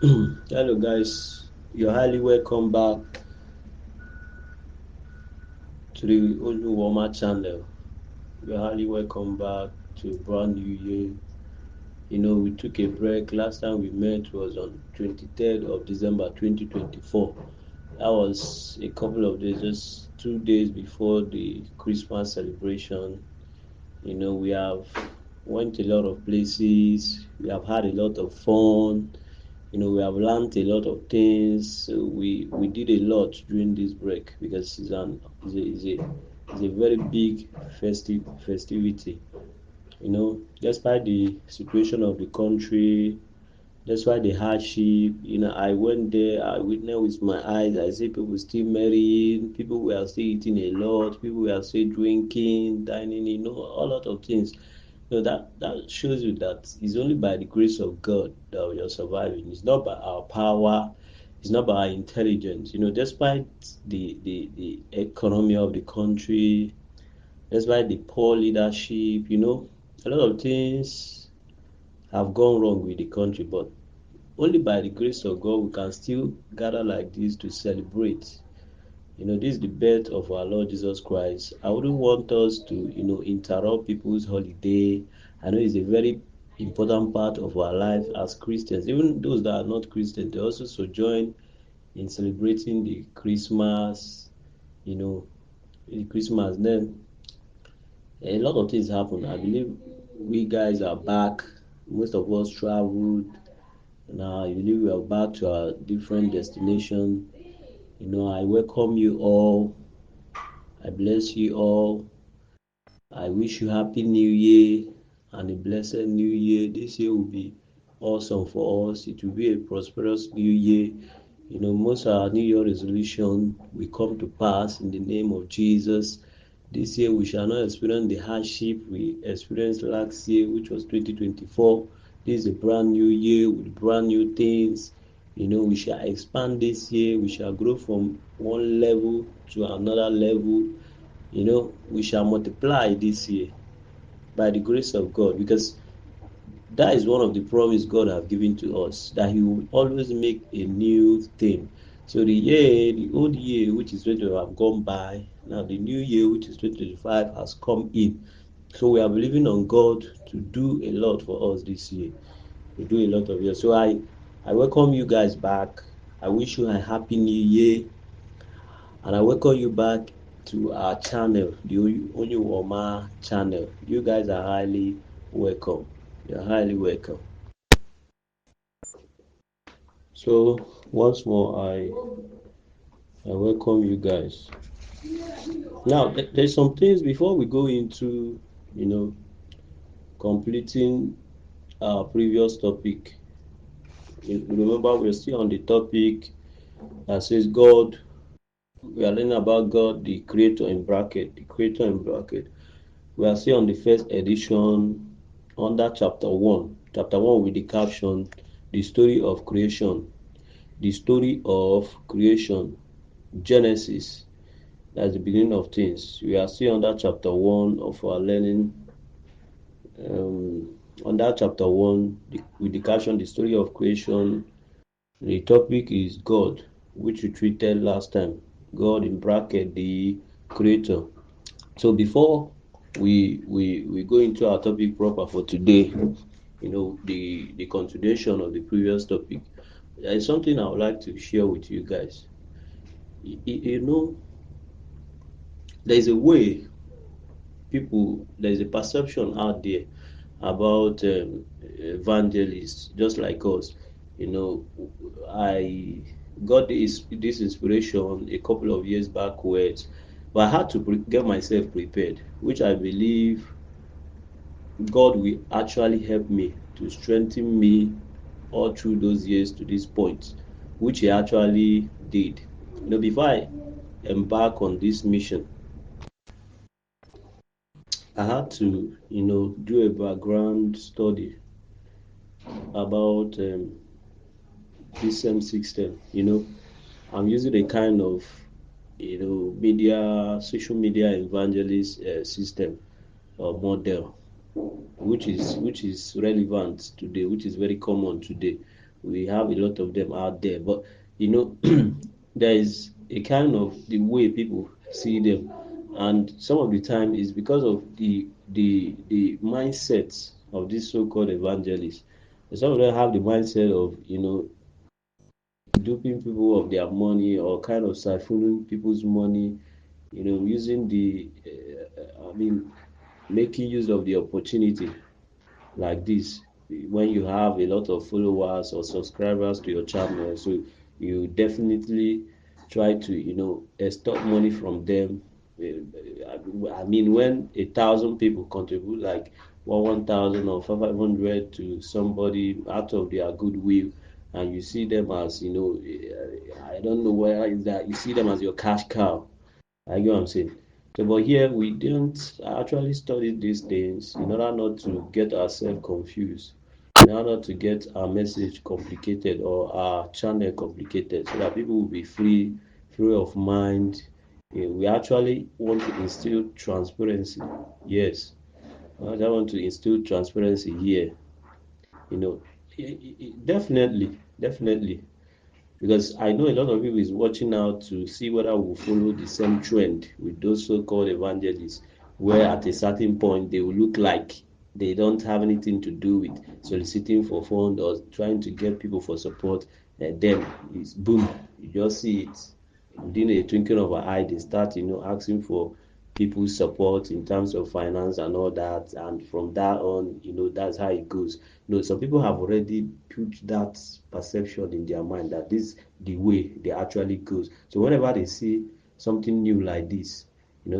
Hello, guys. You're highly welcome back to the Oluwoma channel. You're highly welcome back to a brand new year. We took a break. Last time we met was on 23rd of December 2024. That was a couple of days, just 2 days before the Christmas celebration. We have went a lot of places. We have had a lot of fun. We have learned a lot of things. So we did a lot during this break because it's a very big festivity. Despite the situation of the country, despite the hardship, I went there. I witnessed with my eyes. I see people still marrying. People were still eating a lot. People were still drinking, dining. A lot of things. That shows you that it's only by the grace of God that we are surviving. It's not by our power, it's not by our intelligence. Despite the economy of the country, despite the poor leadership, a lot of things have gone wrong with the country, but only by the grace of God we can still gather like this to celebrate. This is the birth of our Lord Jesus Christ. I wouldn't want us to, interrupt people's holiday. I know it's a very important part of our life as Christians. Even those that are not Christians, they also join in celebrating the Christmas, you know, the Christmas. Then a lot of things happen. I believe we guys are back. Most of us traveled. Now I believe we are back to our different destination. I welcome you all. I bless you all. I wish you happy new year and a blessed new year. This year will be awesome for us. It will be a prosperous new year. Most of our new year resolution will come to pass in the name of Jesus. This year we shall not experience the hardship we experienced last year, which was 2024. This is a brand new year with brand new things. We shall expand this year. We shall grow from one level to another level. We shall multiply this year by the grace of God, because that is one of the promise God have given to us, that He will always make a new thing. So the old year, which is going to have gone by, now the new year, which is 2025, has come in. So we are believing on God to do a lot for us this year. To do a lot of years. So I welcome you guys back. I wish you a happy new year. And I welcome you back to our channel, the Onyewoma channel. You guys are highly welcome. You're highly welcome. So once more, I welcome you guys. Now, there's some things before we go into, you know, completing our previous topic. Remember, we're still on the topic that says God. We are learning about God, the Creator in bracket, the Creator in bracket. We are still on the first edition under chapter 1. Chapter 1 with the caption, The Story of Creation. The Story of Creation. Genesis. That's the beginning of things. We are still under chapter 1 of our learning. Under chapter 1 with the caption, The Story of Creation. The topic is God, which we treated last time. God in bracket, the Creator. So before we go into our topic proper for today, the continuation of the previous topic, there is something I would like to share with you guys. You know, there is a way there is a perception out there about evangelists just like us. I got this inspiration a couple of years backwards, but I had to get myself prepared, which I believe God will actually help me to strengthen me all through those years to this point, which He actually did. Before I embark on this mission, I had to, do a background study about this same system. I'm using a kind of, social media evangelist system or model, which is relevant today, which is very common today. We have a lot of them out there, but you know, there is a kind of the way people see them, and some of the time is because of the mindsets of these so-called evangelists. Some of them have the mindset of duping people of their money or kind of siphoning people's money, using I mean, making use of the opportunity like this when you have a lot of followers or subscribers to your channel. So you definitely try to extort money from them. I mean, when 1,000 people contribute like 1,000 or 500 to somebody out of their goodwill, and you see them as I don't know where is that, you see them as your cash cow. I get what I'm saying. So, but here we didn't actually study these things in order not to get ourselves confused, in order not to get our message complicated or our channel complicated, so that people will be free of mind. We actually want to instill transparency. Yes, I just want to instill transparency here. You know, definitely, because I know a lot of people is watching out to see whether we'll follow the same trend with those so-called evangelists, where at a certain point they will look like they don't have anything to do with soliciting for funds or trying to get people for support. And then it's boom, you just see it within a twinkling of an eye. They start, asking for people's support in terms of finance and all that, and from that on, that's how it goes. Some people have already put that perception in their mind that this the way they actually goes. So whenever they see something new like this,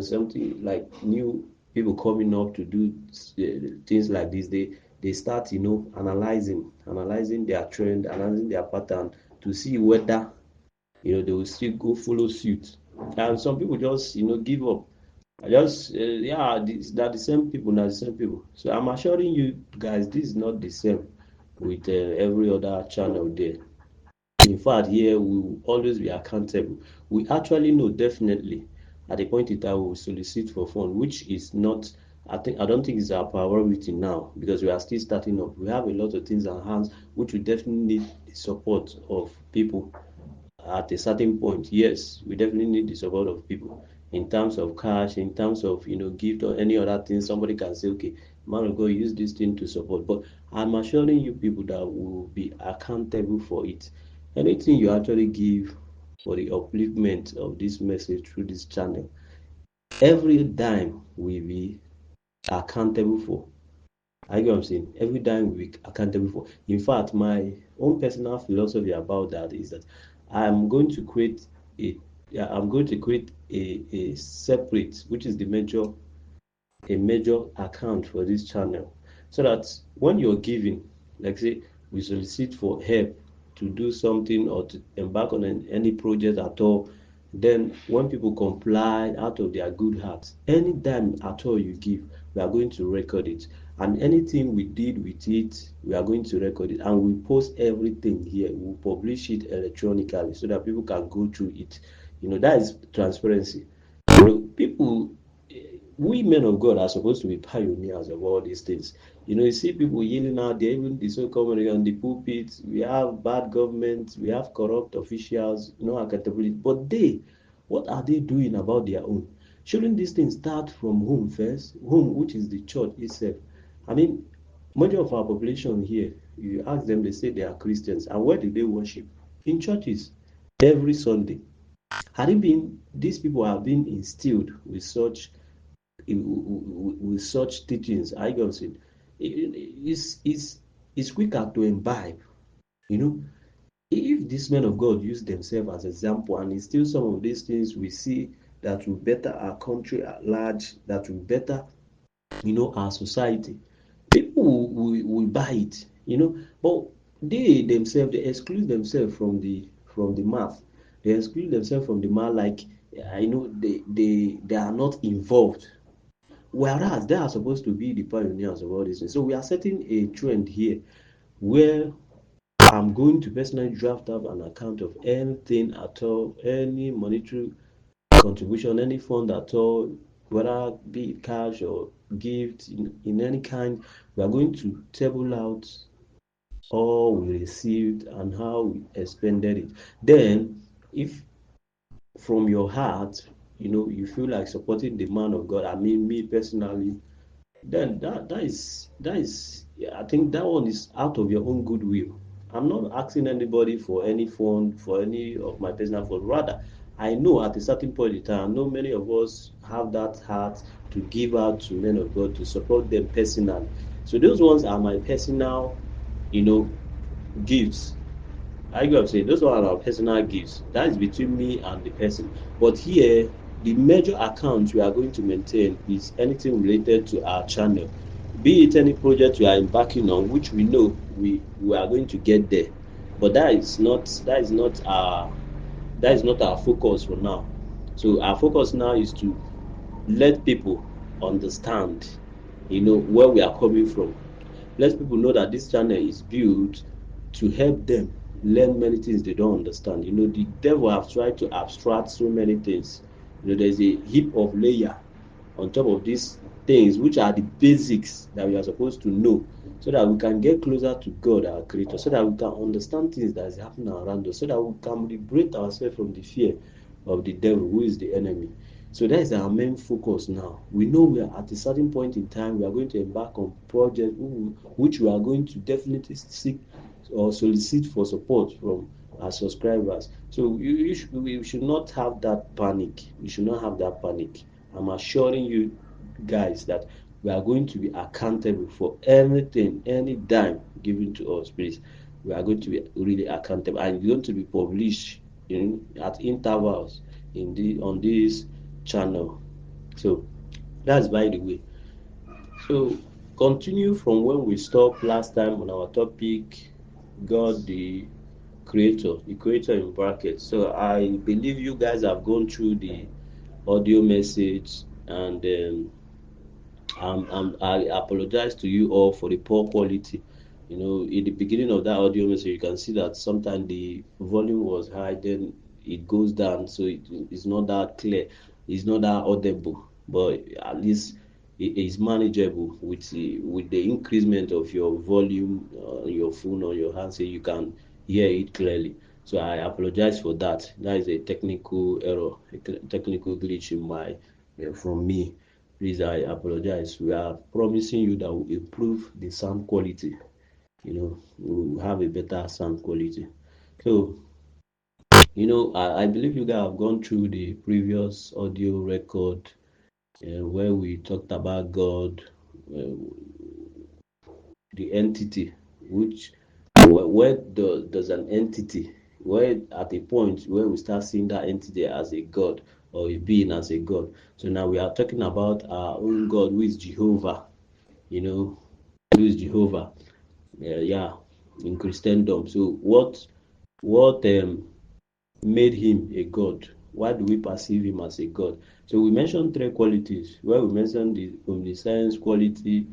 something like new people coming up to do things like this, they start, analyzing their trend, analyzing their pattern to see whether they will still go follow suit. And some people just give up. I just yeah, they're the same people, not the same people. So I'm assuring you guys, this is not the same with every other channel there. In fact, here we will always be accountable. We actually know definitely at the point in time we will solicit for fund, which is not. I don't think it's our priority now because we are still starting up. We have a lot of things at hands which we definitely need the support of people at a certain point. Yes, we definitely need the support of people in terms of cash, in terms of gift or any other thing. Somebody can say, okay, man of God, use this thing to support. But I'm assuring you people that will be accountable for it. Anything you actually give for the upliftment of this message through this channel, every dime will be accountable for. I get what I'm saying. Every dime will be accountable for. In fact, my own personal philosophy about that is that I'm going to create a yeah, I'm going to create a separate, which is a major account for this channel, so that when you're giving, like say we solicit for help to do something or to embark on any project at all, then when people comply out of their good hearts, any dime at all you give, we are going to record it, and anything we did with it, we are going to record it, and we post everything here. We publish it electronically so that people can go through it. That is transparency. People, we men of God are supposed to be pioneers of all these things. You see people yelling out there, even the so-called on the pulpit. We have bad government, we have corrupt officials, no accountability. But what are they doing about their own? Shouldn't this thing start from home first? Home, which is the church itself. I mean, majority of our population here, you ask them, they say they are Christians. And where do they worship? In churches, every Sunday. Had it been, these people have been instilled with such teachings, I got it. It's quicker to imbibe. You know, if these men of God use themselves as example and instill some of these things, we see that will better our country at large, that will better, our society. People will buy it, but they themselves, they exclude themselves from the math. They exclude themselves from the math, like they are not involved. Whereas they are supposed to be the pioneers of all this. So we are setting a trend here where I'm going to personally draft up an account of anything at all, any monetary contribution, any fund at all, whether be it cash or gift in any kind. We are going to table out all we received and how we expended it. Then, if from your heart, you feel like supporting the man of God, I mean, me personally, then that is yeah, I think that one is out of your own goodwill. I'm not asking anybody for any fund for any of my personal fund. Rather, I know at a certain point in time, I know many of us have that heart to give out to men of God to support them personally. So those ones are my personal, you know, gifts. I got to say, those are our personal gifts. That is between me and the person. But here, the major account we are going to maintain is anything related to our channel. Be it any project we are embarking on, which we know we are going to get there. But that is not our focus for now. So our focus now is to let people understand, where we are coming from. Let people know that this channel is built to help them learn many things they don't understand. The devil have tried to abstract so many things. There's a heap of layer on top of these things, which are the basics that we are supposed to know, so that we can get closer to God, our Creator, so that we can understand things that is happening around us, so that we can liberate ourselves from the fear of the devil, who is the enemy. So that is our main focus now. We know we are at a certain point in time, we are going to embark on project which we are going to definitely seek or solicit for support from our subscribers. So we should not have that panic. We should not have that panic. I'm assuring you guys that we are going to be accountable for anything, any dime given to us, please. We are going to be really accountable, and it's going to be published at intervals on this channel. So that's by the way. So continue from when we stopped last time on our topic, God the creator in brackets. So I believe you guys have gone through the audio message, and I apologize to you all for the poor quality. In the beginning of that audio message, you can see that sometimes the volume was high, then it goes down, so it's not that clear, it's not that audible. But at least it is manageable with the increment of your volume on your phone or your handset. You can hear it clearly. So I apologize for that. That is a technical error, a technical glitch from me. Please, I apologize. We are promising you that we'll improve the sound quality. We'll have a better sound quality. So, I believe you guys have gone through the previous audio record where we talked about God, uh, the entity, which where does an entity, where at a point where we start seeing that entity as a God or a being as a God. So now we are talking about our own God, who is Jehovah. you know, who is Jehovah. Yeah, in Christendom. So what made him a God? Why do we perceive him as a God? So we mentioned three qualities. Where we mentioned the omniscience quality,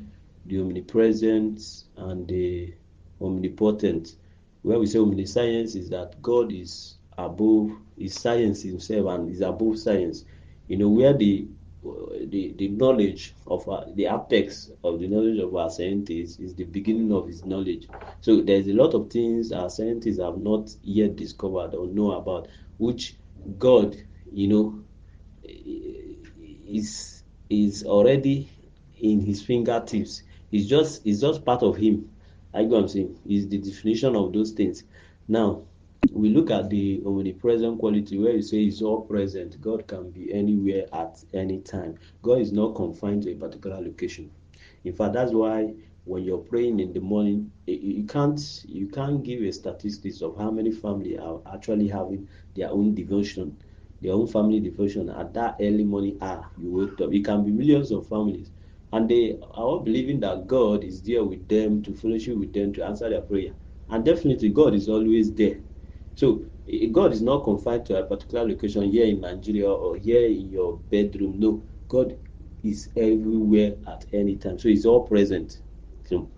the omnipresence, and the omnipotent. Where we say omniscience is that God is science himself and is above science. Where the knowledge of the apex of the knowledge of our scientists is the beginning of his knowledge. So there's a lot of things our scientists have not yet discovered or know about, which God, you know, is already in his fingertips. It's just part of him. I go and saying is the definition of those things. Now we look at the omnipresent quality, where you say he's all present. God can be anywhere at any time. God is not confined to a particular location. In fact, that's why when you're praying in the morning, you can't give a statistics of how many family are actually having their own devotion, their own family devotion at that early morning hour you wake up. It can be millions of families, and they are all believing that God is there with them, to fellowship with them, to answer their prayer. And definitely God is always there. So God is not confined to a particular location here in Nigeria or here in your bedroom. No, God is everywhere at any time. So he's all present. So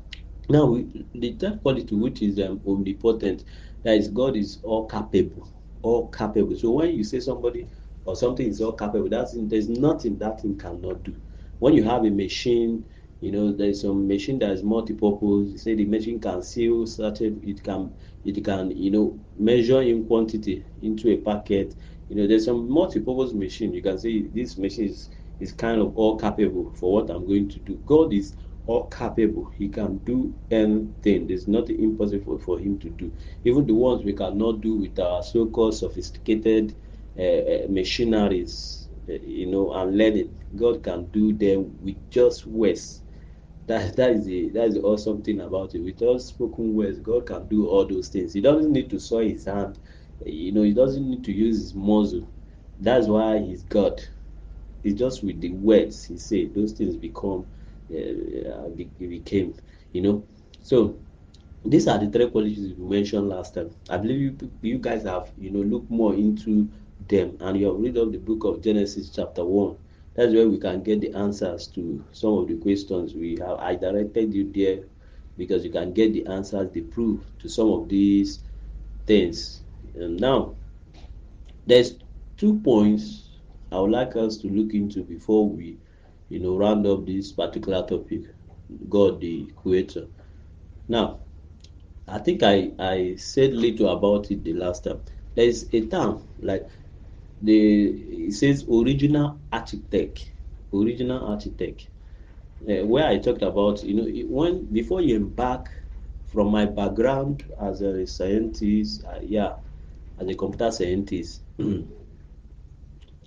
now the third quality, which is omnipotent, that is God is all capable, all capable. So when you say somebody or something is all capable, there's nothing that thing cannot do. When you have a machine, There's some machine that is multi-purpose. You say the machine can seal certain, it can measure in quantity into a packet. There's some multi-purpose machine. You can say this machine is kind of all capable for what I'm going to do. God is all capable. He can do anything. There's nothing impossible for him to do. Even the ones we cannot do with our so-called sophisticated machineries, and learning, God can do them with just words. That is the awesome thing about it. With all spoken words, God can do all those things. He doesn't need to soil his hand. He doesn't need to use his muzzle. That's why he's God. It's just with the words he said, those things became. You know. So these are the three qualities we mentioned last time. I believe you guys have looked more into them, and you have read up the book of Genesis chapter 1. That's where we can get the answers to some of the questions we have. I directed you there because you can get the answers, the proof to some of these things. And now there's 2 points I would like us to look into before we round up this particular topic. God the creator. Now, I think I said little about it the last time. There is a term like it says original architect, original architect, where I talked about when before you embark from my background as a scientist, yeah, as a computer scientist,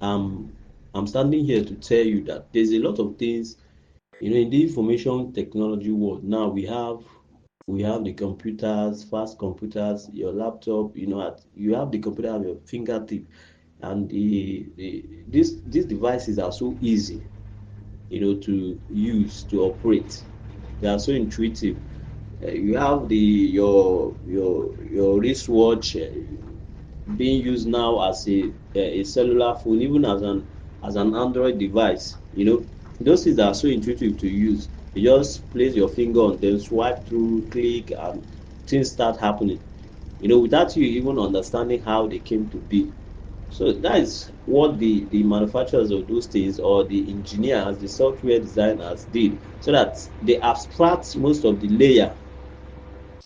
I'm I'm standing here to tell you that there's a lot of things in the information technology world. Now we have the computers, fast computers, your laptop, you have the computer at your fingertip, and these devices are so easy, to use, to operate. They are so intuitive. You have your wristwatch being used now as a cellular phone, even as an Android device. Those things are so intuitive to use. You just place your finger on them, swipe through, click, and things start happening. Without you even understanding how they came to be. So that is what the manufacturers of those things, or the engineers, the software designers did, so that they abstract most of the layer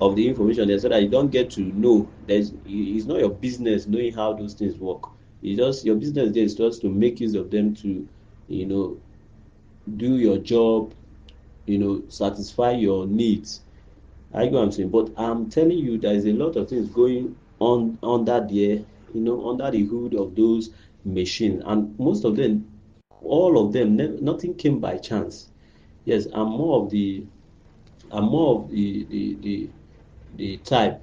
of the information there, so that you don't get to know. It's not your business knowing how those things work. It's just your business there is just to make use of them to you know do your job, satisfy your needs. I get what I'm saying. But I'm telling you, there is a lot of things going on under there, under the hood of those machines, and most of them, all of them, nothing came by chance. Yes, I'm more of the type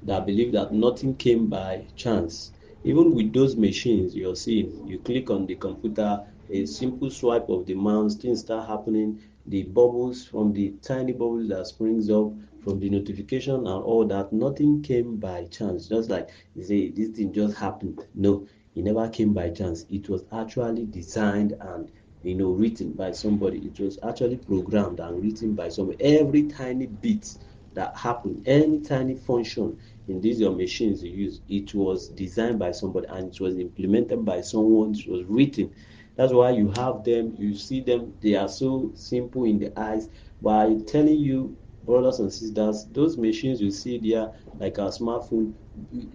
that believe that nothing came by chance. Even with those machines you're seeing, you click on the computer, a simple swipe of the mouse, things start happening. The bubbles, from the tiny bubbles that springs up from the notification and all that, nothing came by chance. Just like you say, this thing just happened. No, it never came by chance. It was actually designed and written by somebody. It was actually programmed and written by somebody. Every tiny bit that happened, any tiny function in these your machines you use, it was designed by somebody and it was implemented by someone. It was written. That's why you have them, you see them, they are so simple in the eyes. But I'm telling you, brothers and sisters, those machines you see there, like our smartphone,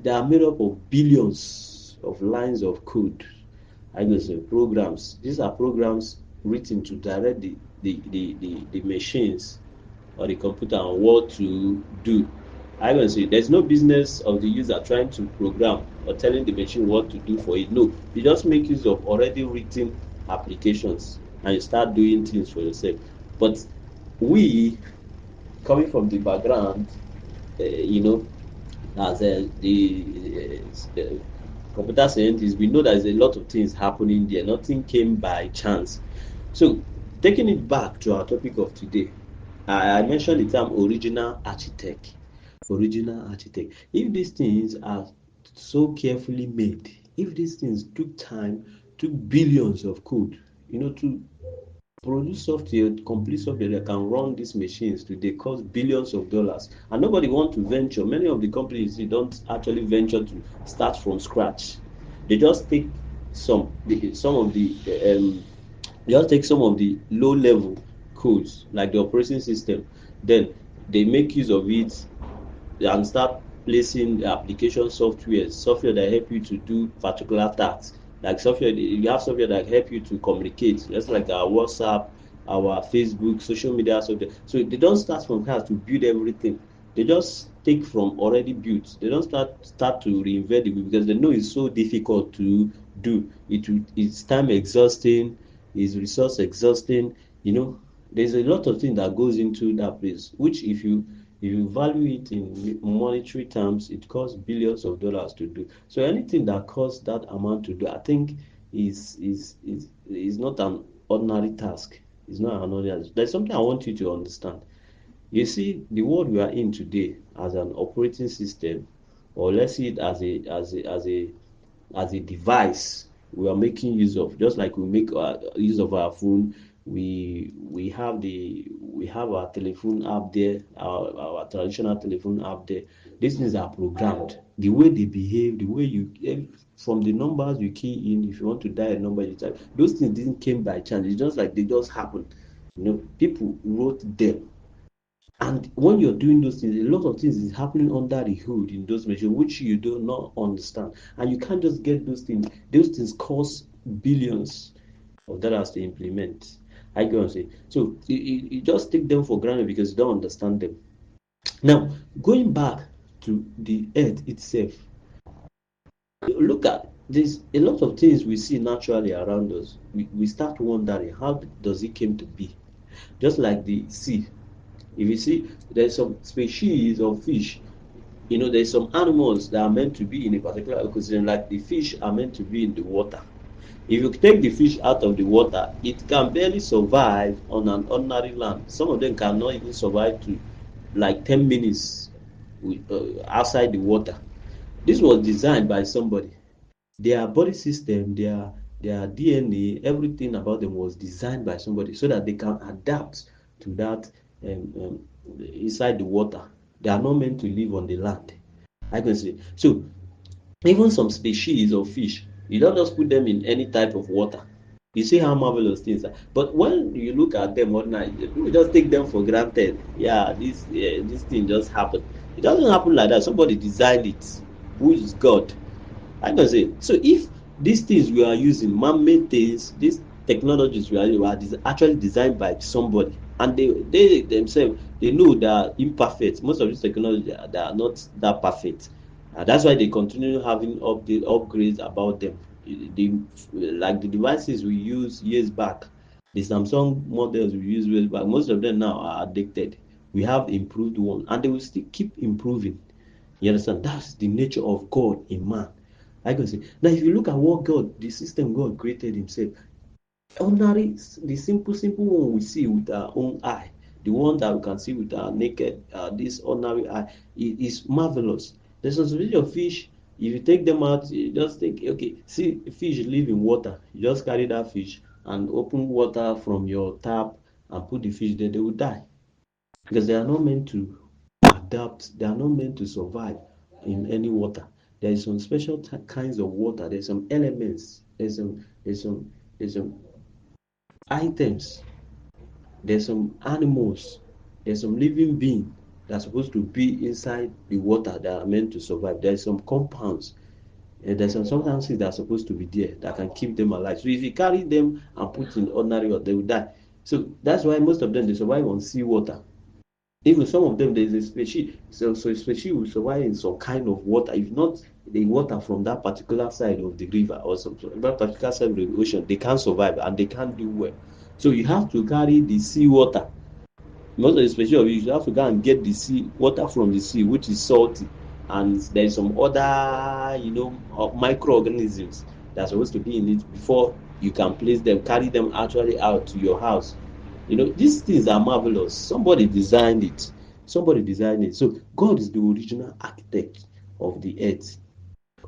they are made up of billions of lines of code. I can say programs. These are programs written to direct the machines or the computer on what to do. I can say there's no business of the user trying to program or telling the machine what to do for it. No, you just make use of already written applications and you start doing things for yourself. But we, coming from the background, as the computer scientists, we know there's a lot of things happening there. Nothing came by chance. So, taking it back to our topic of today, I mentioned the term original architect. Original architect. If these things are so carefully made, if these things took time, took billions of code, to produce software, complete software that can run these machines today, cost billions of dollars, and nobody want to venture. Many of the companies, they don't actually venture to start from scratch. They just take some of the low level codes, like the operating system. Then they make use of it and start placing application software that help you to do particular tasks. Like software, you have software that help you to communicate, just like our WhatsApp, our Facebook, social media software. So they don't start from scratch to build everything. They just take from already built. They don't start to reinvent it because they know it's so difficult to do. It's time exhausting, it's resource exhausting. You know, there's a lot of things that goes into that place, which if you value it in monetary terms, it costs billions of dollars to do. So anything that costs that amount to do, I think is not an ordinary task. It's not an ordinary task. There's something I want you to understand. You see, the world we are in today as an operating system, or let's see it as a device we are making use of, just like we make use of our phone. We have our telephone app there, our traditional telephone app there. These things are programmed. The way they behave, the way from the numbers you key in, if you want to dial a number, you type. Those things didn't came by chance. It's just like they just happened. People wrote them, and when you're doing those things, a lot of things is happening under the hood in those machines, which you do not understand. And you can't just get those things. Those things cost billions of dollars to implement. I go and say. So you just take them for granted because you don't understand them. Now, going back to the earth itself, look at there's a lot of things we see naturally around us. We start wondering, how does it came to be? Just like the sea. If you see, there's some species of fish. There's some animals that are meant to be in a particular ecosystem, like the fish are meant to be in the water. If you take the fish out of the water, it can barely survive on an ordinary land. Some of them cannot even survive to like 10 minutes outside the water. This was designed by somebody. Their body system, their DNA, everything about them was designed by somebody so that they can adapt to that inside the water. They are not meant to live on the land. I can say. So even some species of fish, you don't just put them in any type of water. You see how marvelous things are. But when you look at them ordinary, people just take them for granted. This thing just happened. It doesn't happen like that. Somebody designed it. Who is God? I can say. So if these things we are using, man-made things, these technologies we are using, actually designed by somebody, and they themselves, they know they are imperfect. Most of these technologies, they are not that perfect. That's why they continue having upgrades about them. Like the devices we use years back, the Samsung models we use years back, most of them now are addicted. We have improved one, and they will still keep improving. You understand? That's the nature of God in man. I can say. Now, if you look at what God, the system God created Himself, ordinary, the simple one we see with our own eye, the one that we can see with our naked, this ordinary eye, is marvelous. There's a species of fish. If you take them out, you just take, okay, see, fish live in water. You just carry that fish and open water from your tap and put the fish there, they will die because they are not meant to adapt. They are not meant to survive in any water. There is some special kinds of water. There's some elements. There's some items. There's some animals. There's some living being that are supposed to be inside the water that are meant to survive. There's some compounds. There's some substances that are supposed to be there that can keep them alive. So if you carry them and put in ordinary water, they will die. So that's why most of them they survive on seawater. Even some of them, there's a species, so a species will survive in some kind of water. If not the water from that particular side of the river or some that particular side of the ocean, they can't survive and they can't do well. So you have to carry the sea water. Most of the species of you have to go and get the sea water from the sea, which is salty, and there's some other, microorganisms that are supposed to be in it before you can place them, carry them actually out to your house. These things are marvelous. Somebody designed it. Somebody designed it. So God is the original architect of the earth,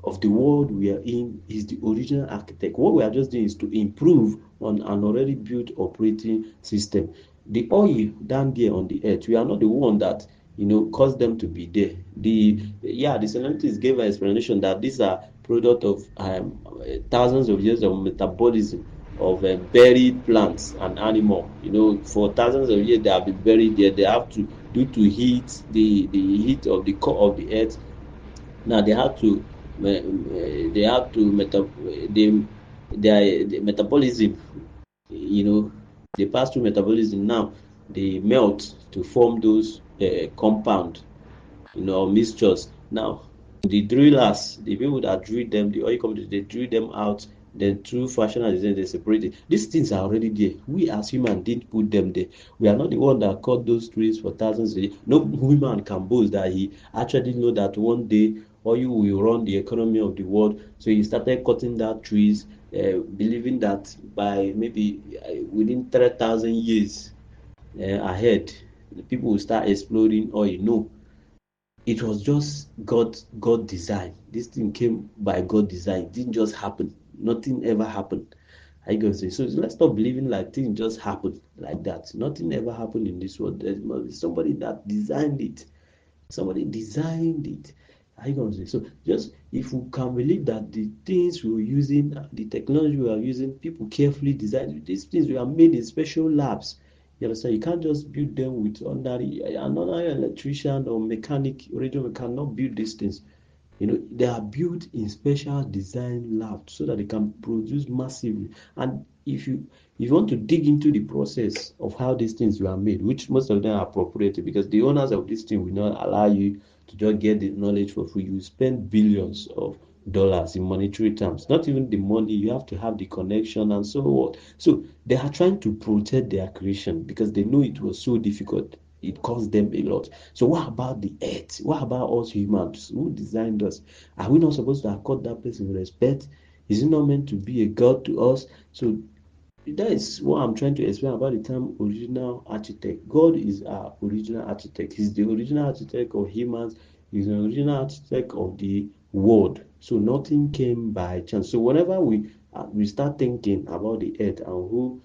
of the world we are in. Is the original architect. What we are just doing is to improve on an already built operating system. The oil down there on the earth, we are not the one that caused them to be there. The scientists gave an explanation that these are product of thousands of years of metabolism buried plants and animal. For thousands of years they have been buried there. They have to, due to heat, the heat of the core of the earth. Now they have to their metabolism. They pass through metabolism. Now they melt to form those compound, or mixtures. Now, the drillers, the people that drill them, the oil companies, they drill them out. Then through fractional design, they separate it. These things are already there. We as humans didn't put them there. We are not the one that cut those trees for thousands of years. No human can boast that he actually know that one day oil will run the economy of the world. So he started cutting down trees, believing that by maybe within 3,000 years ahead, the people will start exploring oil. No, it was just God design. This thing came by God design. It didn't just happen. Nothing ever happened. I can say so. Let's stop believing like things just happen like that. Nothing ever happened in this world. There must be somebody that designed it. Somebody designed it. I can say so. Just if we can believe that the things we are using, the technology we are using, people carefully designed these things. We are made in special labs. You understand? You can't just build them with ordinary another electrician or mechanic, radio mechanic cannot build these things. They are built in special design labs so that they can produce massively. And if you want to dig into the process of how these things were made, which most of them are proprietary, because the owners of this thing will not allow you to just get the knowledge for free. You spend billions of dollars in monetary terms. Not even the money, you have to have the connection and so on. So they are trying to protect their creation because they know it was so difficult. It cost them a lot. So what about the earth? What about us humans? Who designed us? Are we not supposed to accord that person with respect? Is it not meant to be a god to us? So that is what I'm trying to explain about the term original architect. God is our original architect. He's the original architect of humans. He's the original architect of the world. So nothing came by chance. So whenever we start thinking about the earth and who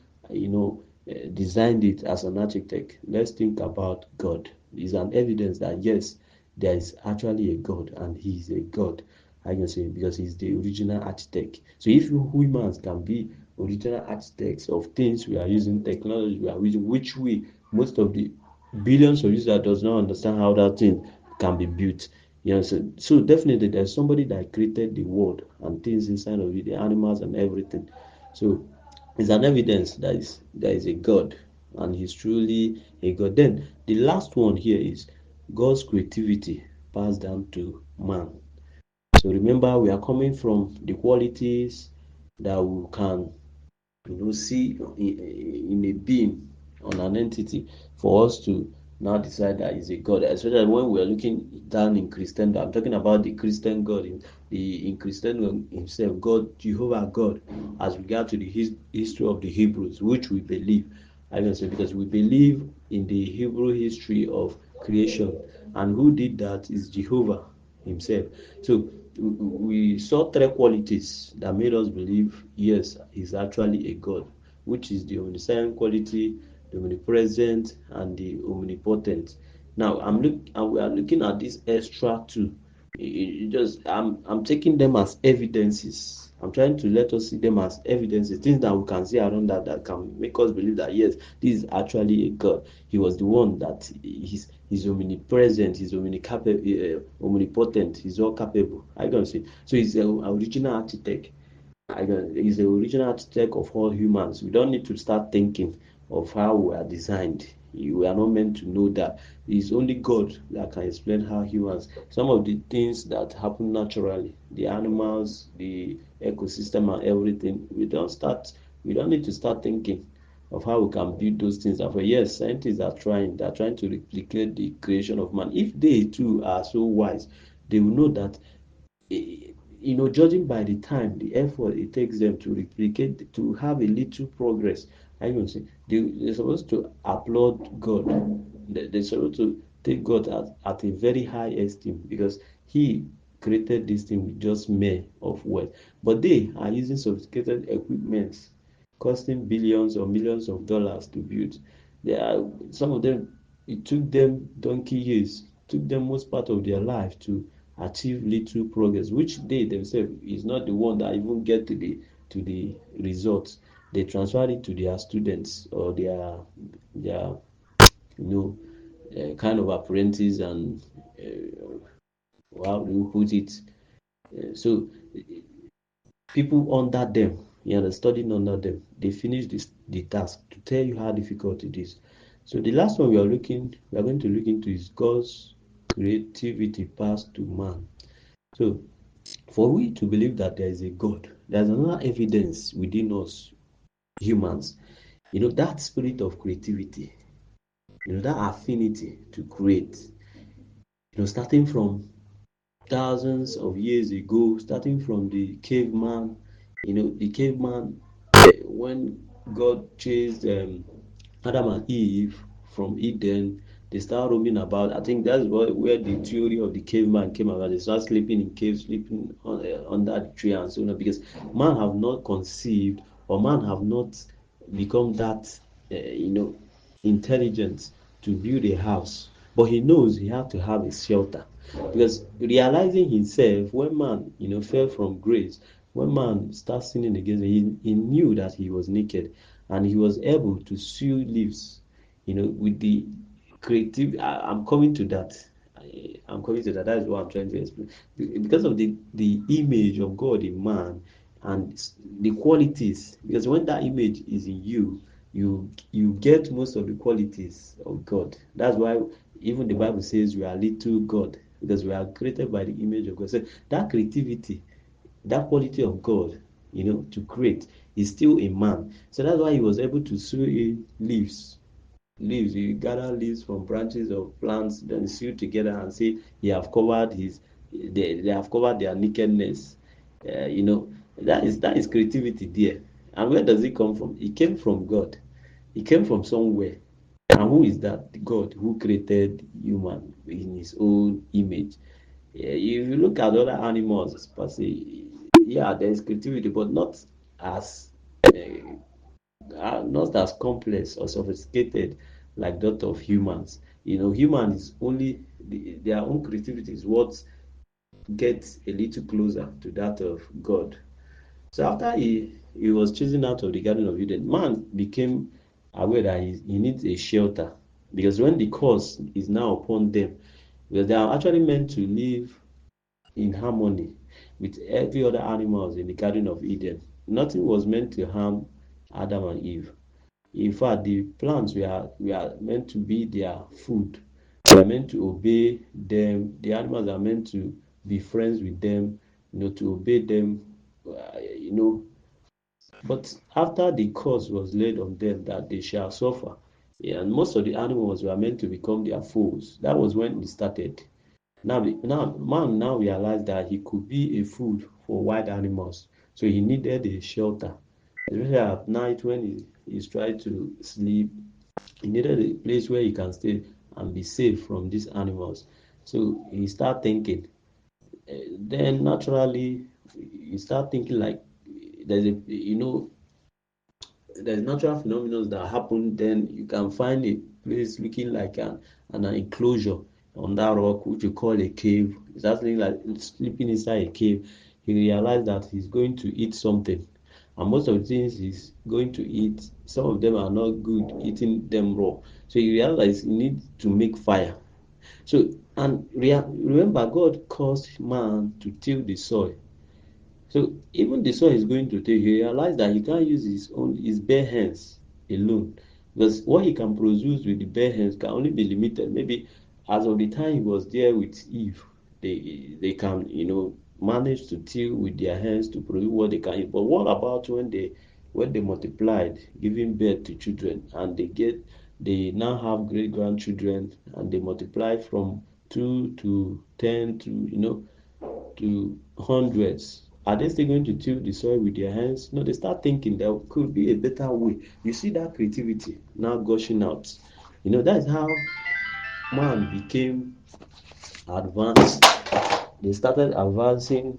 designed it as an architect, let's think about God. It's an evidence that yes, there is actually a God and He is a God. I can say because He's the original architect. So if humans can be original architects of things we are using, technology we are using, which we most of the billions of users does not understand how that thing can be built. So definitely there's somebody that created the world and things inside of it, the animals and everything. So it's an evidence that there is a God and He's truly a God. Then the last one here is God's creativity passed down to man. So remember, we are coming from the qualities that we can see in a being, on an entity, for us to now decide that is a God. Especially when we are looking down in Christendom. I'm talking about the Christian God in Christendom himself, God, Jehovah God, as regard to the history of the Hebrews, which we believe. I can say because we believe in the Hebrew history of creation, and who did that is Jehovah himself. So we saw three qualities that made us believe yes, he's actually a God, which is the omniscient quality, the omnipresent, and the omnipotent. Now and we are looking at this extra two. I'm taking them as evidences. I'm trying to let us see them as evidences, things that we can see around that can make us believe that yes, this is actually a God. He was the one that he's omnipresent, he's omnipotent, he's all capable. I can see. So he's the original architect. He's the original architect of all humans. We don't need to start thinking of how we are designed. We are not meant to know that. It's only God that can explain how humans, some of the things that happen naturally, the animals, the ecosystem, and everything. We don't need to start thinking of how we can build those things. And for yes, scientists are trying. They're trying to replicate the creation of man. If they too are so wise, they will know that judging by the time, the effort it takes them to replicate, to have a little progress, I can say they're supposed to applaud God. They're supposed to take God at a very high esteem because He created this thing with just mere of wealth. But they are using sophisticated equipment costing billions or millions of dollars to build. Some of them, it took them donkey years, took them most part of their life to achieve little progress, which they themselves is not the one that even get to the results. they transferred it to their students or their you know kind of apprentice and how do you put it? So people under them, you know, studying under them, they finish the task to tell you how difficult it is. So the last one we are going to look into is God's creativity passed to man. So for we to believe that there is a God, there's another evidence within us humans. You know, that spirit of creativity, you know, that affinity to create, you know, starting from thousands of years ago, starting from the caveman, you know, the caveman, when God chased Adam and Eve from Eden, they start roaming about. I think that's where the theory of the caveman came about. They start sleeping in caves, sleeping under the tree and so on, because man have not conceived or man have not become that, you know, intelligent to build a house. But he knows he had to have a shelter because realizing himself when man, you know, fell from grace, when man started sinning against him, he knew that he was naked and he was able to sew leaves, you know, with the creative. I'm coming to that. I'm coming to that. That is what I'm trying to explain. Because of the image of God in man and the qualities. Because when that image is in you, you get most of the qualities of God. That's why even the Bible says we are little God because we are created by the image of God. So that creativity, that quality of God, you know, to create is still in man. So that's why he was able to sew in leaves. You gather leaves from branches of plants, then sew together and say he have covered they have covered their nakedness. You know, that is creativity there. And where does it come from? It came from God. It came from somewhere. And who is that? The God who created human in his own image. Yeah, if you look at other animals, per se, yeah, there is creativity, but as not as complex or sophisticated like that of humans. You know, humans only their own creativity is what gets a little closer to that of God. So after he was chosen out of the Garden of Eden, man became aware that he needs a shelter because when the curse is now upon them, because they are actually meant to live in harmony with every other animals in the Garden of Eden. Nothing was meant to harm Adam and Eve. In fact, the plants we are meant to be their food. We are meant to obey them. The animals are meant to be friends with them, you know, to obey them, you know. But after the curse was laid on them that they shall suffer, yeah, and most of the animals were meant to become their foes. That was when it started. Now, man now realized that he could be a food for wild animals, so he needed a shelter, especially at night when he's trying to sleep. He needed a place where he can stay and be safe from these animals. So he start thinking. Then naturally, he start thinking like there's a there's natural phenomena that happen. Then you can find a place looking like an enclosure on that rock, which you call a cave. It's actually like sleeping inside a cave. He realized that he's going to eat something, and most of the things he's going to eat, some of them are not good eating them raw. So he realized he needs to make fire. So and remember, God caused man to till the soil. So even the soil is going to take, he realized that he can't use his bare hands alone. Because what he can produce with the bare hands can only be limited. Maybe as of the time he was there with Eve, they can, you know, manage to till with their hands to produce what they can eat. But what about when they multiplied, giving birth to children, and they now have great grandchildren, and they multiply from 2 to 10 to, you know, to hundreds. Are they still going to till the soil with their hands? No, they start thinking there could be a better way. You see that creativity now gushing out. You know, that is how man became advanced. They started advancing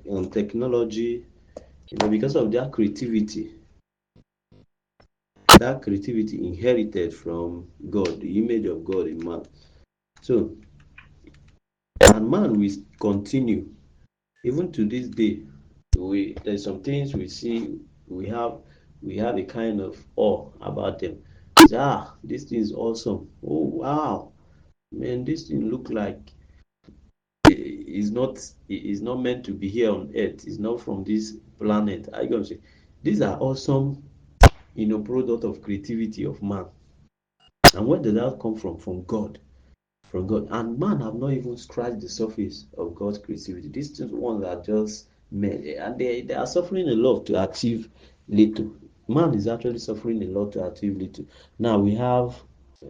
in technology, you know, because of that creativity inherited from God, the image of God in man. So, and man will continue even to this day. There's some things we see. we have we have a kind of awe about them. Say, this thing is awesome. Oh wow, man, this thing look like is not meant to be here on earth. It's not from this planet. I gonna say these are awesome, product of creativity of man. And where did that come from? From God. From God. And man have not even scratched the surface of God's creativity. These two ones are just men, and they are suffering a lot to achieve little. Man is actually suffering a lot to achieve little. Now we have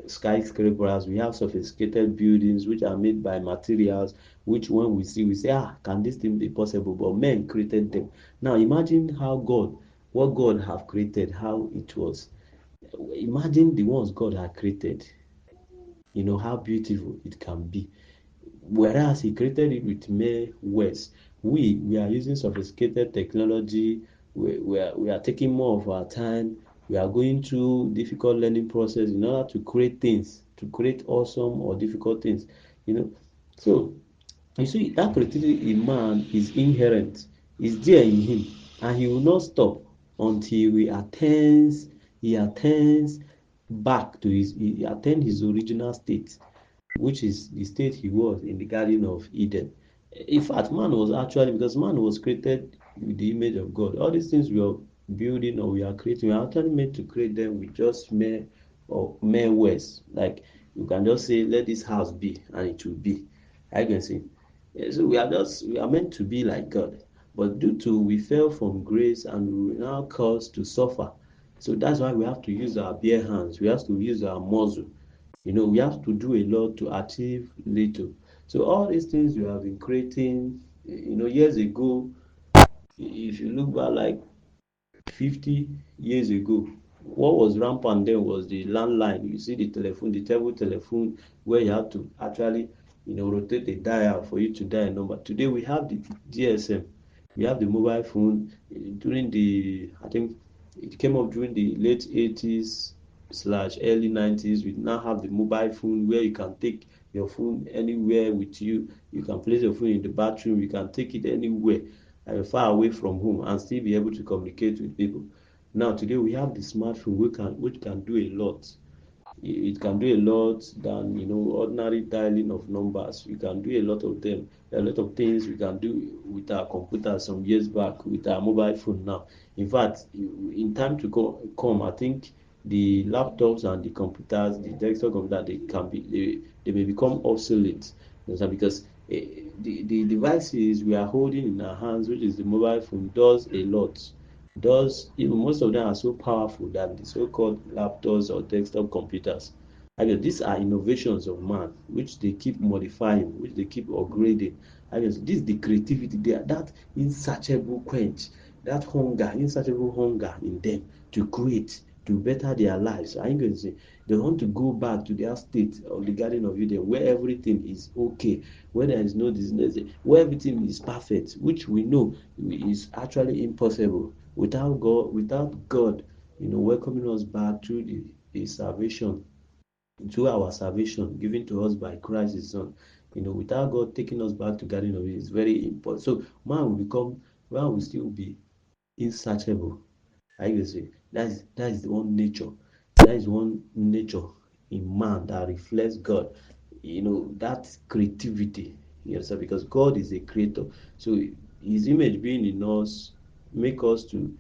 skyscrapers, we have sophisticated buildings which are made by materials, which when we see, we say, can this thing be possible? But men created them. Now imagine what God have created, how it was. Imagine the ones God had created, how beautiful it can be. Whereas he created it with mere words. We are using sophisticated technology. We are taking more of our time. We are going through difficult learning process in order to create things, to create awesome or difficult things. You know, so you see that creativity in man is inherent, is there in him, and he will not stop until he attends back to he attend his original state, which is the state he was in the Garden of Eden. In fact, man was actually, because man was created with the image of God. All these things we are building or we are creating, we are actually meant to create them with just mere words. Like you can just say, "Let this house be," and it will be. I can see. So we are meant to be like God, but due to we fell from grace and we were now caused to suffer. So that's why we have to use our bare hands. We have to use our muscle. We have to do a lot to achieve little. So all these things we have been creating, years ago, if you look back like 50 years ago, what was rampant then was the landline. You see the telephone, the table telephone, where you have to actually, rotate the dial for you to dial a number. Today we have the GSM, we have the mobile phone. I think it came up during the late 80s slash early 90s. We now have the mobile phone where you can take your phone anywhere with you. You can place your phone in the bathroom. You can take it anywhere far away from home and still be able to communicate with people. Now today we have the smartphone which can do a lot. It can do a lot than ordinary dialing of numbers. We can do a lot of them. There are a lot of things we can do with our computer some years back with our mobile phone now. In fact, in time to come, I think the laptops and the computers, the desktop computer, they may become obsolete. You understand? Because the devices we are holding in our hands, which is the mobile phone, does a lot. Does even most of them are so powerful than the so-called laptops or desktop computers. I guess these are innovations of man, which they keep modifying, which they keep upgrading. I guess this is the creativity there, that insatiable quench, that hunger, insatiable hunger in them to create, to better their lives. I can say they want to go back to their state of the Garden of Eden, where everything is okay, where there is no disease, where everything is perfect, which we know is actually impossible without God, welcoming us back through the salvation, through our salvation given to us by Christ His Son. Without God taking us back to Garden of Eden is very important. So man will still be insatiable. I can say that is the one nature. That is one nature in man that reflects God. That creativity. Yes, because God is a creator. So His image being in us make us to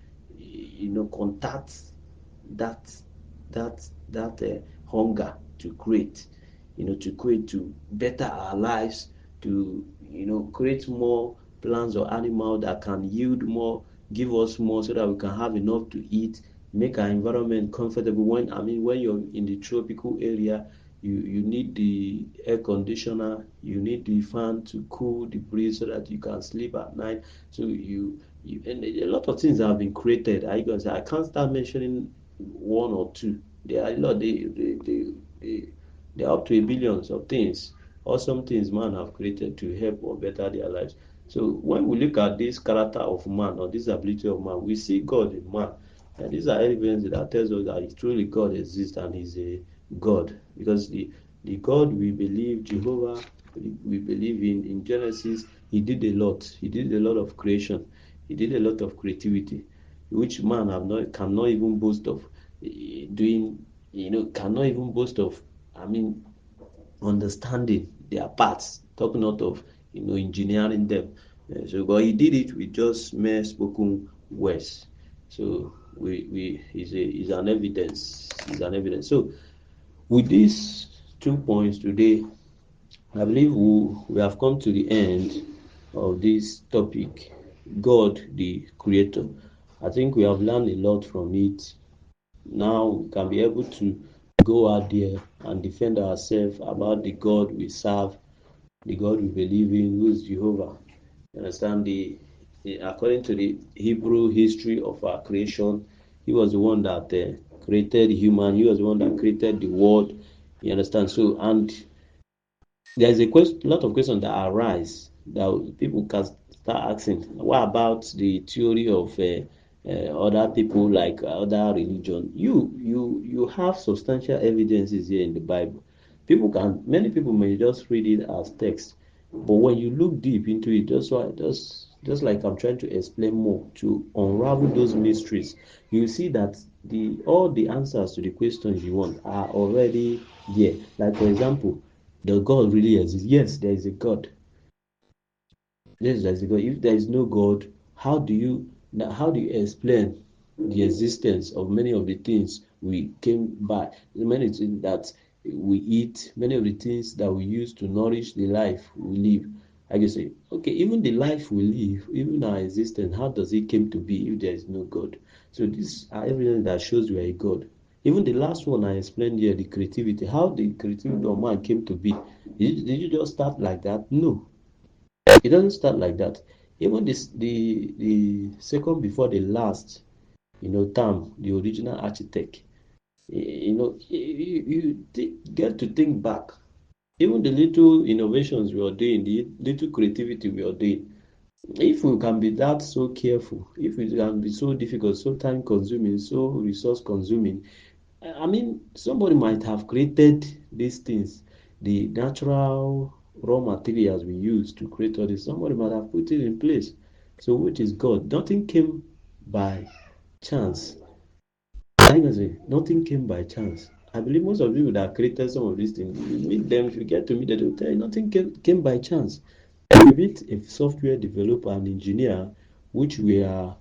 contact that that hunger to create, to better our lives, to create more plants or animal that can yield more, give us more, so that we can have enough to eat, make our environment comfortable. When you're in the tropical area, you need the air conditioner, you need the fan to cool the breeze so that you can sleep at night. So and a lot of things have been created. I can't start mentioning one or two. There are a lot. They're up to a billions of things, awesome things man have created to help or better their lives. So when we look at this character of man or this ability of man, we see God in man. And these are evidence that tells us that truly God exists and is a God. Because the God we believe, Jehovah, we believe in Genesis, he did a lot. He did a lot of creation. He did a lot of creativity. which man have not cannot even boast of doing, cannot even boast of, I mean, understanding their parts, talking out of engineering them. So, but he did it with just mere spoken words. So we is an evidence. Is an evidence. So with these 2 points today, I believe we have come to the end of this topic, God the Creator. I think we have learned a lot from it. Now we can be able to go out there and defend ourselves about the God we serve, the God we believe in, who is Jehovah. You understand? According to the Hebrew history of our creation, He was the one that created human. He was the one that created the world. You understand? So, and there's a lot of questions that arise that people can start asking. What about the theory of other people, like other religion? You have substantial evidences here in the Bible. Many people may just read it as text, but when you look deep into it, just like I'm trying to explain more to unravel those mysteries, you see that all the answers to the questions you want are already there. Like, for example, the God really exists? Yes, there is a God. Yes, there is a God. If there is no God, how do you explain the existence of many of the things we came by, many things that we eat, many of the things that we use to nourish the life we live? I can say, okay, even the life we live, even our existence, how does it came to be if there is no God? So these are evidence that shows you are a God. Even the last one I explained here, the creativity, how the creativity of man came to be. Did you just start like that? No, it doesn't start like that. Even the second before the last, term, the original architect, you get to think back. Even the little innovations we are doing, the little creativity we are doing, if we can be that so careful, if it can be so difficult, so time consuming, so resource consuming, I mean, somebody might have created these things, the natural raw materials we use to create all this. Somebody might have put it in place. So, which is God? Nothing came by chance. I can say nothing came by chance. I believe most of you that created some of these things, you meet them, if you get to meet them, they'll tell you nothing came by chance. We meet a software developer and engineer, which we are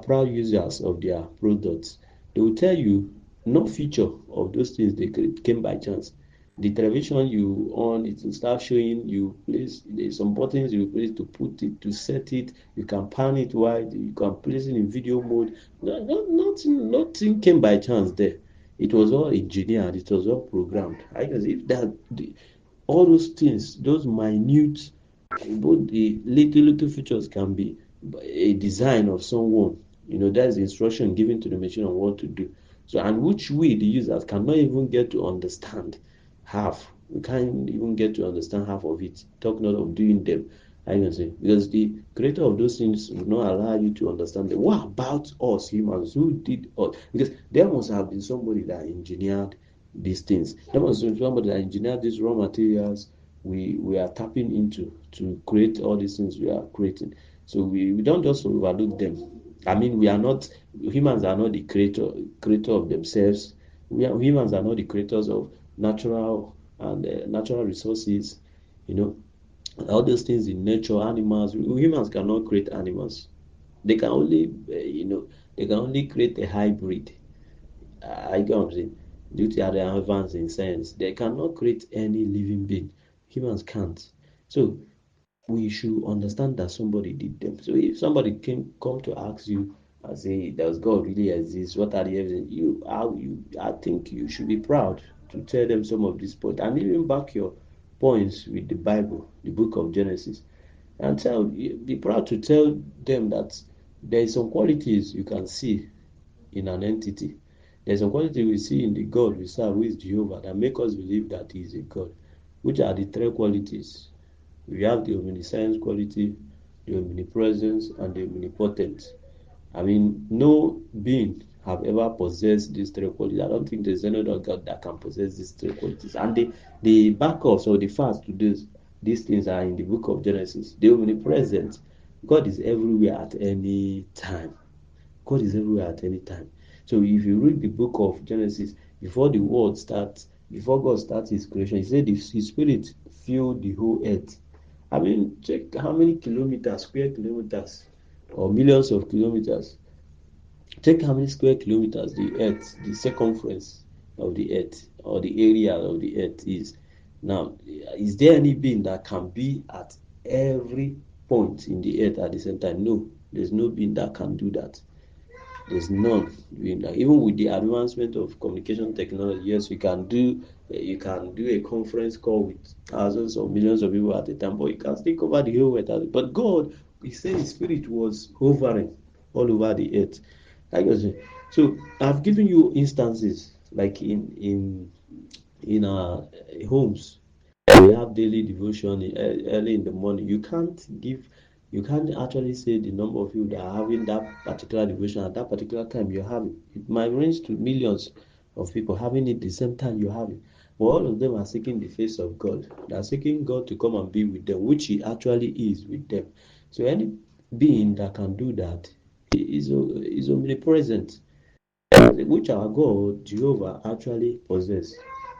proud users of their products. They will tell you no feature of those things they came by chance. The television you on, it will start showing you place. There's some buttons you place to put it, to set it. You can pan it wide. You can place it in video mode. Nothing came by chance there. It was all engineered. It was all programmed. I guess if all those things, those minute, both the little features can be a design of someone. That's the instruction given to the machine on what to do. So, and which we, the users, cannot even get to understand half. We can't even get to understand half of it. Talk not of doing them. I can say, because the creator of those things will not allow you to understand them. What about us humans? Who did us? Because there must have been somebody that engineered these things. There must be somebody that engineered these raw materials we are tapping into to create all these things we are creating. So we don't just overlook them. I mean, we are not humans are not the creator of themselves. Humans are not the creators of natural resources. You know, all those things in nature, animals. Humans cannot create animals. They can only, they can only create a hybrid. I get what I'm saying. Due to their advance in science, they cannot create any living being. Humans can't. So we should understand that somebody did them. So if somebody came come to ask you and say, "Does God really exist? What are the evidence?" I think you should be proud to tell them some of these points and even back your points with the Bible, the book of Genesis, and be proud to tell them that there is some qualities you can see in an entity. There's some quality we see in the God we serve, who is Jehovah, that make us believe that He is a God. Which are the three qualities? We have the omniscience quality, the omnipresence, and the omnipotent. I mean, no being have ever possessed these three qualities. I don't think there's any other God that can possess these three qualities. And the backups or the facts to these things are in the book of Genesis. The omnipresent, God is everywhere at any time. God is everywhere at any time. So if you read the book of Genesis, before the world starts, before God starts his creation, he said his spirit filled the whole earth. I mean, check how many kilometers, square kilometers, or millions of kilometers. Check how many square kilometers the earth, the circumference of the earth, or the area of the earth is. Now, is there any being that can be at every point in the earth at the same time? No, there's no being that can do that. There's none doing that. Even with the advancement of communication technology, yes, you can do a conference call with thousands or millions of people at a time, but you can still cover the whole earth. But God, He said His Spirit was hovering all over the earth. Like I say, so I've given you instances like in our homes. We have daily devotion early in the morning. You can't actually say the number of people that are having that particular devotion at that particular time you're having. It might range to millions of people having it the same time you're having. But all of them are seeking the face of God. They are seeking God to come and be with them, which He actually is with them. So any being that can do that is omnipresent, which our God, Jehovah, actually possess.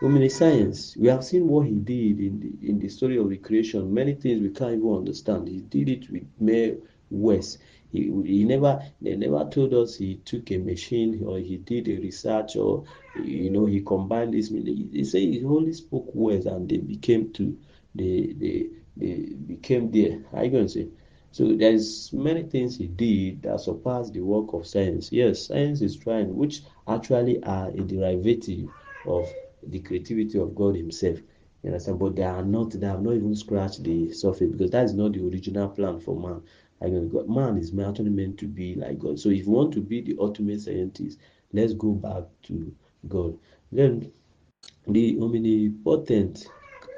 Omniscience, we have seen what He did in the story of the creation. Many things we can't even understand. He did it with mere words. They never told us He took a machine or He did a research or He combined this. They say He only spoke words and they became to they became there. How are you going to say? So there's many things He did that surpass the work of science. Yes, science is trying, which actually are a derivative of the creativity of God Himself. You understand? But they have not even scratched the surface because that is not the original plan for man. Man is actually meant to be like God. So if you want to be the ultimate scientist, let's go back to God. Then the omnipotent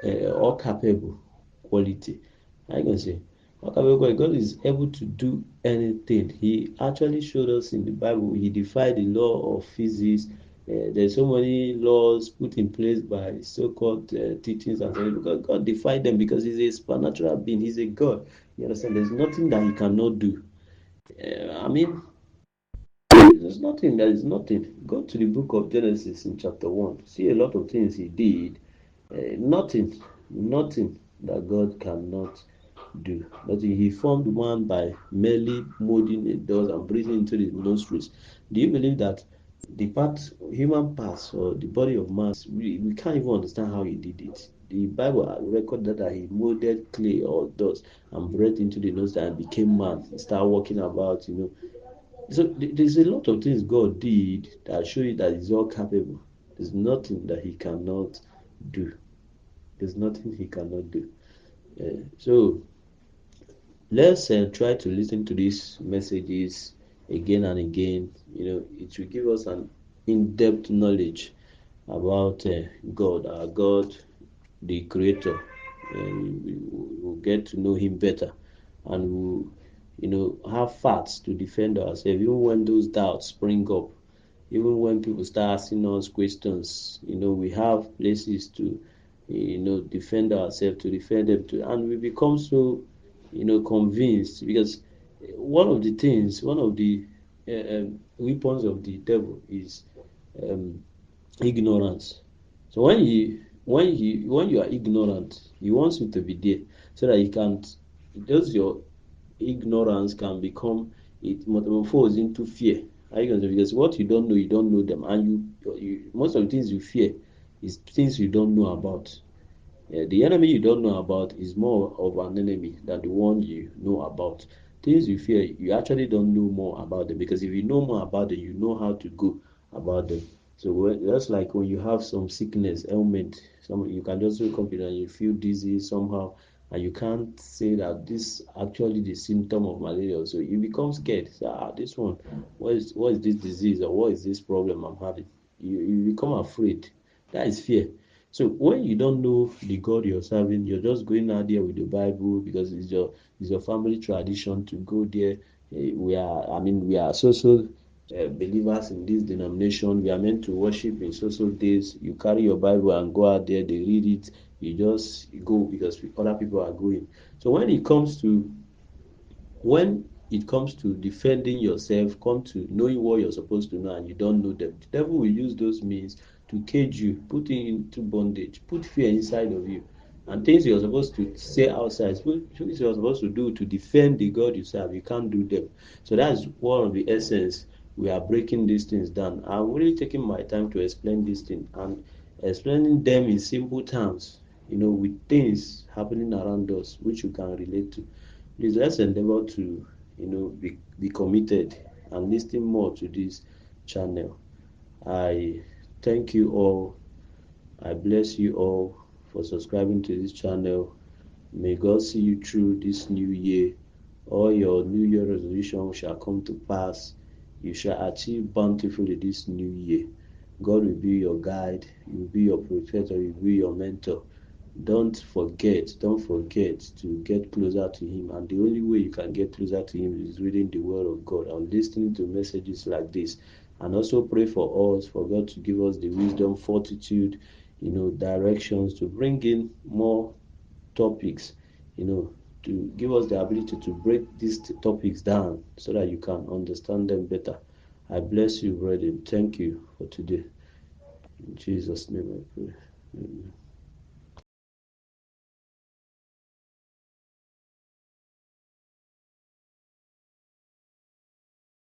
or capable quality. How you gonna say? Or capable quality. God is able to do anything. He actually showed us in the Bible. He defied the law of physics. There's so many laws put in place by so-called teachings and so because God defied them because He's a supernatural being. He's a God. You understand? There's nothing that He cannot do. I mean, there's nothing. There is nothing. Go to the book of Genesis in chapter 1. See a lot of things He did. Nothing that God cannot do. Nothing. He formed man by merely molding a dust and breathing into the nostrils. Do you believe that the human parts, or the body of man, we can't even understand how He did it? The Bible recorded that He molded clay or dust and breathed into the nostrils and became man. He started walking about. So there's a lot of things God did that show you that He's all capable. There's nothing that He cannot do. There's nothing He cannot do. So let's try to listen to these messages again and again. It will give us an in-depth knowledge about God, our God, the Creator. We'll get to know Him better, and we'll have facts to defend ourselves, even when those doubts spring up. Even when people start asking us questions, we have places to, defend ourselves, to defend them to, and we become so, convinced because one of the weapons of the devil is um, ignorance. So when you are ignorant, he wants you to be there so that he can't. Just your ignorance can become it metamorphose into fear. Are you going because what you don't know them, and you most of the things you fear is things you don't know about. The enemy you don't know about is more of an enemy than the one you know about. Things you fear, you actually don't know more about them because if you know more about them, you know how to go about them. So that's like when you have some sickness, ailment, you can just wake up and you feel dizzy somehow, and you can't say that this actually the symptom of malaria. So you become scared. So, this one, what is this disease or what is this problem I'm having? You become afraid. That is fear. So when you don't know the God you're serving, you're just going out there with the Bible because it's your family tradition to go there. We are so believers in this denomination. We are meant to worship in so days. You carry your Bible and go out there. They read it. You just go because other people are going. So when it comes to when it comes to defending yourself, come to knowing what you're supposed to know and you don't know them, the devil will use those means to cage you, put you into bondage, put fear inside of you. And things you're supposed to say outside, things you're supposed to do to defend the God you serve, you can't do them. So that's one of the essence. We are breaking these things down. I'm really taking my time to explain these things and explaining them in simple terms, with things happening around us which you can relate to. Please let's endeavor to, be committed and listen more to this channel. I thank you all. I bless you all for subscribing to this channel. May God see you through this new year. All your New Year resolutions shall come to pass. You shall achieve bountifully this new year. God will be your guide. He will be your protector. He will be your mentor. Don't forget to get closer to Him. And the only way you can get closer to Him is reading the Word of God and listening to messages like this. And also pray for us, for God to give us the wisdom, fortitude, directions to bring in more topics, you know, to give us the ability to break these topics down so that you can understand them better. I bless you, brethren. Thank you for today. In Jesus' name I pray. Amen.